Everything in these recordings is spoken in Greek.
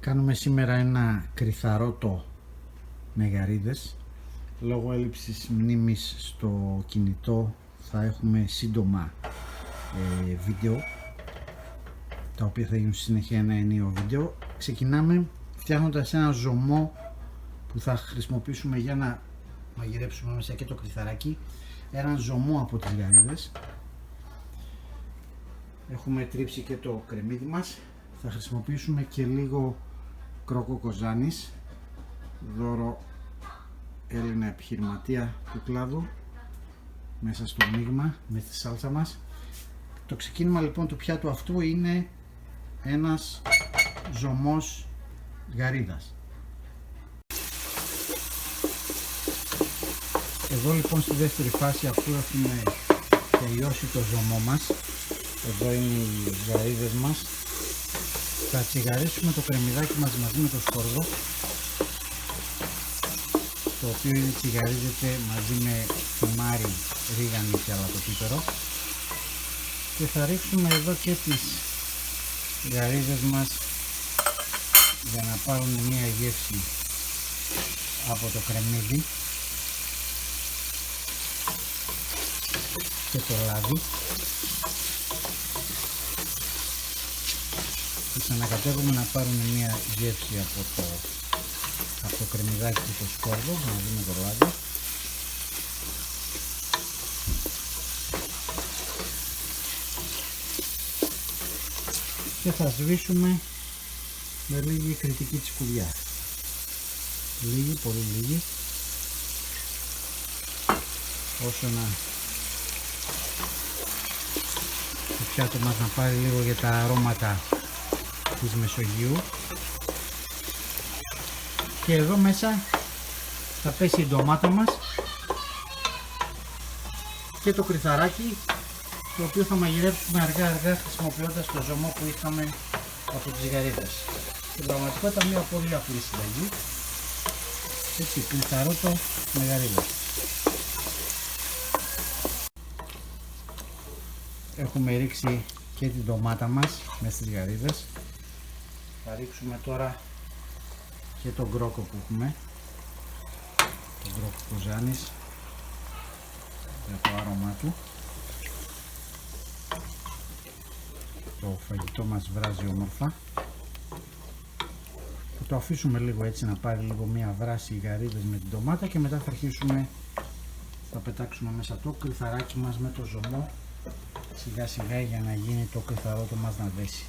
Κάνουμε σήμερα ένα κρυθαρότο με γαρίδες. Λόγω έλλειψης μνήμης στο κινητό θα έχουμε σύντομα βίντεο, τα οποία θα γίνουν στη συνέχεια ένα ενίο βίντεο. Ξεκινάμε φτιάχνοντας ένα ζωμό που θα χρησιμοποιήσουμε για να μαγειρέψουμε μέσα και το κρυθαράκι. Έναν ζωμό από τις γαρίδες. Έχουμε τρίψει και το κρεμμύδι μας. Θα χρησιμοποιήσουμε και λίγο κρόκο κοζάνης, δώρο Έλληνα επιχειρηματία του κλάδου, μέσα στο μείγμα με τη σάλτσα μας. Το ξεκίνημα λοιπόν του πιάτου αυτού είναι ένας ζωμός γαρίδας. Εδώ λοιπόν στη δεύτερη φάση, αφού έχουμε τελειώσει το ζωμό μας, εδώ είναι οι γαρίδες μας, θα τσιγαρίσουμε το κρεμμυδάκι μας μαζί με το σκόρδο, το οποίο ήδη τσιγαρίζεται μαζί με θυμάρι, ρίγανη και αλατοπίπερο, και θα ρίξουμε εδώ και τις γαρίδες μας για να πάρουν μια γεύση από το κρεμμύδι και το λάδι. Και ξανακατεύουμε να πάρουν μια γεύση από το κρεμμυδάκι και το σκόρδο μαζί με το λάδι. Και θα σβήσουμε με λίγη κριτική τσικουδιά. Λίγη, πολύ λίγη, όσο να το πιάτο μας να πάρει λίγο για τα αρώματα της Μεσογείου. Και εδώ μέσα θα πέσει η ντομάτα μας και το κρυθαράκι, το οποίο θα μαγειρέψουμε αργά χρησιμοποιώντας το ζωμό που είχαμε από τις γαρίδες. Στην πραγματικότητα μια πολύ απλή συνταγή, έτσι, κρυθαρότο με γαρίδες. Έχουμε ρίξει και την ντομάτα μας μέσα στις γαρίδες. Θα ρίξουμε τώρα και τον κρόκο που έχουμε, τον κρόκο κοζάνης, για το άρωμά του. Το φαγητό μας βράζει όμορφα. Θα το αφήσουμε λίγο έτσι να πάρει λίγο μια βράση οι γαρίδες με την ντομάτα, και μετά θα αρχίσουμε, θα πετάξουμε μέσα το κρυθαράκι μας με το ζωμό σιγά σιγά, για να γίνει το κρυθαρότο μας να δέσει.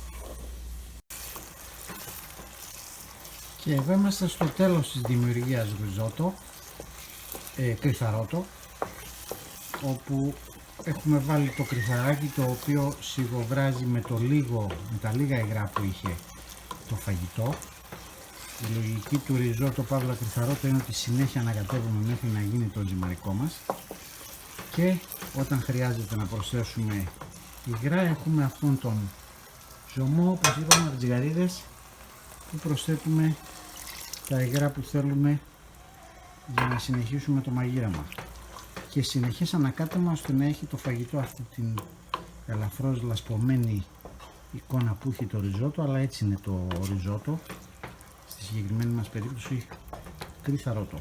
Και εδώ είμαστε στο τέλος της δημιουργίας ριζότο, κρυθαρότο, όπου έχουμε βάλει το κρυθαράκι, το οποίο σιγοβράζει με τα λίγα υγρά που είχε το φαγητό. Η λογική του ριζότο παύλα κρυθαρότο είναι ότι συνέχεια ανακατεύουμε μέχρι να γίνει το ζυμαρικό μας, και όταν χρειάζεται να προσθέσουμε υγρά έχουμε αυτόν τον ζωμό, όπως είπαμε, από τις γαρίδες, που προσθέτουμε τα υγρά που θέλουμε για να συνεχίσουμε το μαγείρεμα, και συνεχές ανακάτεμα ώστε να έχει το φαγητό αυτή την ελαφρώς λασπωμένη εικόνα που έχει το ριζότο, αλλά έτσι είναι το ριζότο, στη συγκεκριμένη μας περίπτωση κρυθαρότο.